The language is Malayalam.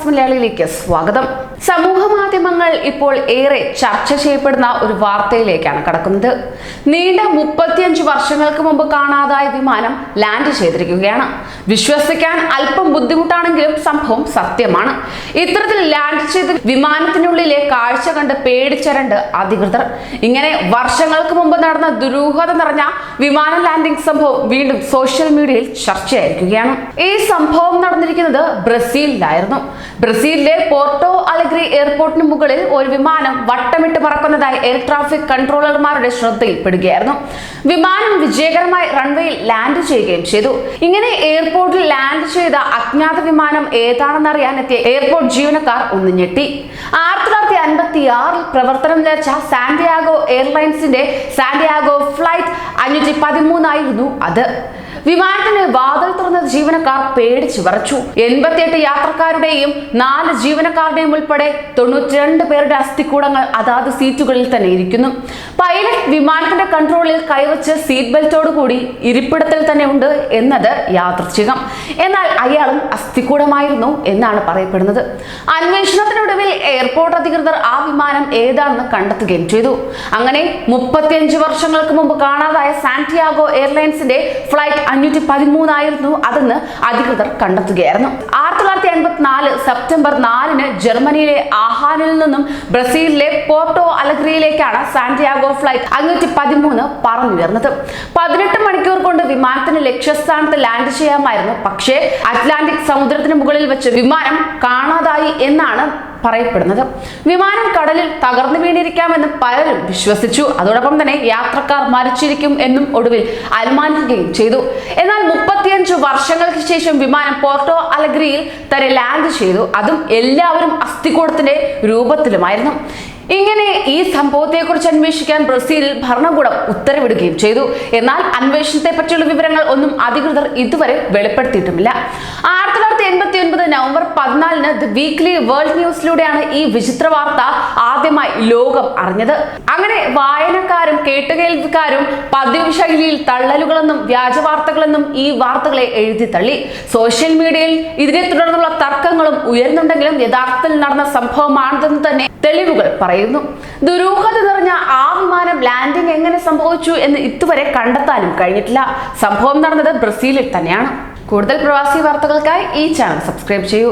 മലയാളിയിലേക്ക് സ്വാഗതം. സമൂഹ മാധ്യമങ്ങൾ ഇപ്പോൾ ഏറെ ചർച്ച ചെയ്യപ്പെടുന്ന ഒരു വാർത്തയിലേക്കാണ് കടക്കുന്നത്. നീണ്ട 35 വർഷങ്ങൾക്ക് മുമ്പ് കാണാതായ വിമാനം ലാൻഡ് ചെയ്തിരിക്കുകയാണ്. വിശ്വസിക്കാൻ അല്പം ബുദ്ധിമുട്ടാണെങ്കിലും സംഭവം സത്യമാണ്. ഇത്തരത്തിൽ ലാൻഡ് ചെയ്ത വിമാനത്തിനുള്ളിലെ കാഴ്ച കണ്ട് പേടിച്ചരണ്ട് അധികൃതർ. ഇങ്ങനെ വർഷങ്ങൾക്ക് മുമ്പ് നടന്ന ദുരൂഹത നിറഞ്ഞ വിമാന ലാൻഡിംഗ് സംഭവം വീണ്ടും സോഷ്യൽ മീഡിയയിൽ ചർച്ചയായിരിക്കുകയാണ്. ഈ സംഭവം നടന്നിരിക്കുന്നത് ബ്രസീലിലായിരുന്നു. ബ്രസീലിലെ പോർട്ടോ അലഗ്രി എയർപോർട്ടിന് മുകളിൽ ഒരു വിമാനം വട്ടമിട്ട് പറക്കുന്നതായി എയർ ട്രാഫിക് കൺട്രോളർമാരുടെ ശ്രദ്ധയിൽപ്പെടുകയായിരുന്നു. വിമാനം വിജയകരമായി റൺവേയിൽ ലാൻഡ് ചെയ്യുകയും ചെയ്തു. ഇങ്ങനെ എയർപോർട്ടിൽ ലാൻഡ് ചെയ്ത അജ്ഞാത വിമാനം ഏതാണെന്നറിയാൻ എത്തിയ എയർപോർട്ട് ജീവനക്കാർ ഒന്ന് ഞെട്ടി. 1956 പ്രവർത്തനം നിലച്ച സാന്റിയാഗോ എയർലൈൻസിന്റെ സാന്റിയാഗോ ഫ്ലൈറ്റ് 513 ആയിരുന്നു അത്. വിമാനത്തിന്റെ വാതിൽ തുറന്ന ജീവനക്കാർ പേടിച്ചു വിറച്ചു. 88 യാത്രക്കാരുടെയും 4 ജീവനക്കാരുടെയും ഉൾപ്പെടെ 92 പേരുടെ അസ്ഥികൂടങ്ങൾ അതാത് സീറ്റുകളിൽ തന്നെ ഇരിക്കുന്നു. പൈലറ്റ് വിമാനത്തിന്റെ കൺട്രോളിൽ കൈവച്ച് സീറ്റ് ബെൽറ്റോട് കൂടി ഇരിപ്പിടത്തിൽ തന്നെ ഉണ്ട് എന്നത് യാദൃച്ഛികം. എന്നാൽ അയാളും അസ്ഥികൂടമായിരുന്നു എന്നാണ് പറയപ്പെടുന്നത്. അന്വേഷണത്തിനൊടുവിൽ എയർപോർട്ട് അധികൃതർ ആ വിമാനം ഏതാണെന്ന് കണ്ടെത്തുകയും ചെയ്തു. അങ്ങനെ 35 വർഷങ്ങൾക്ക് മുമ്പ് കാണാതായ സാന്റിയാഗോ എയർലൈൻസിന്റെ ഫ്ലൈറ്റ് 513 ആയിരുന്നു അതെന്ന് അധികൃതർ കണ്ടെത്തുകയായിരുന്നു. 1984 സെപ്റ്റംബർ 4-ന് ജർമ്മനിയിലെ ആഹാനിൽ നിന്നും ബ്രസീലിലെ പോർട്ടോ അലഗ്രിയിലേക്കാണ് സാന്റിയാഗോ ഫ്ലൈറ്റ് 513 പറന്നുയർന്നത്. 18 മണിക്കൂർ കൊണ്ട് വിമാനത്തിന് ലക്ഷ്യസ്ഥാനത്ത് ലാൻഡ് ചെയ്യാമായിരുന്നു. പക്ഷേ അറ്റ്ലാന്റിക് സമുദ്രത്തിന് മുകളിൽ വെച്ച് വിമാനം കാണാതായി എന്നാണ് പറയപ്പെടുന്നത്. വിമാനം കടലിൽ തകർന്നു വീണിരിക്കാമെന്ന് പലരും വിശ്വസിച്ചു. അതോടൊപ്പം തന്നെ യാത്രക്കാർ മരിച്ചിരിക്കും എന്നും ഒടുവിൽ അനുമാനിക്കുകയും ചെയ്തു. എന്നാൽ 35 വർഷങ്ങൾക്ക് ശേഷം വിമാനം പോർട്ടോ അലഗ്രിയിൽ തന്നെ ലാൻഡ് ചെയ്തു. അതും എല്ലാവരും അസ്ഥികൂടത്തിന്റെ രൂപത്തിലുമായിരുന്നു. ഇങ്ങനെ ഈ സംഭവത്തെക്കുറിച്ച് അന്വേഷിക്കാൻ ബ്രസീലിൽ ഭരണകൂടം ഉത്തരവിടുകയും ചെയ്തു. എന്നാൽ അന്വേഷണത്തെ പറ്റിയുള്ള വിവരങ്ങൾ ഒന്നും അധികൃതർ ഇതുവരെ വെളിപ്പെടുത്തിയിട്ടുമില്ല. 1989 നവംബർ 14-ന് ദി വീക്ക്ലി വേൾഡ് ന്യൂസിലൂടെയാണ് ഈ വിചിത്ര വാർത്ത ആദ്യമായി ലോകം അറിഞ്ഞത്. അങ്ങനെ വായനക്കാരും കേട്ടുകേൾവിക്കാരും പതിവ് ശൈലിയിൽ തള്ളലുകളെന്നും വ്യാജവാർത്തകളെന്നും ഈ വാർത്തകളെ എഴുതി തള്ളി. സോഷ്യൽ മീഡിയയിൽ ഇതിനെ തുടർന്നുള്ള തർക്കങ്ങളും ഉയർന്നുണ്ടെങ്കിലും യഥാർത്ഥത്തിൽ നടന്ന സംഭവമാണെന്ന് തന്നെ തെളിവുകൾ പറയുന്നു. ദുരൂഹത നിറഞ്ഞ ആ വിമാനം ലാൻഡിംഗ് എങ്ങനെ സംഭവിച്ചു എന്ന് ഇതുവരെ കണ്ടെത്താനും കഴിഞ്ഞിട്ടില്ല. സംഭവം നടന്നത് ബ്രസീലിൽ തന്നെയാണ്. കൂടുതൽ പ്രവാസി വാർത്തകൾക്കായി ഈ ചാനൽ സബ്സ്ക്രൈബ് ചെയ്യൂ.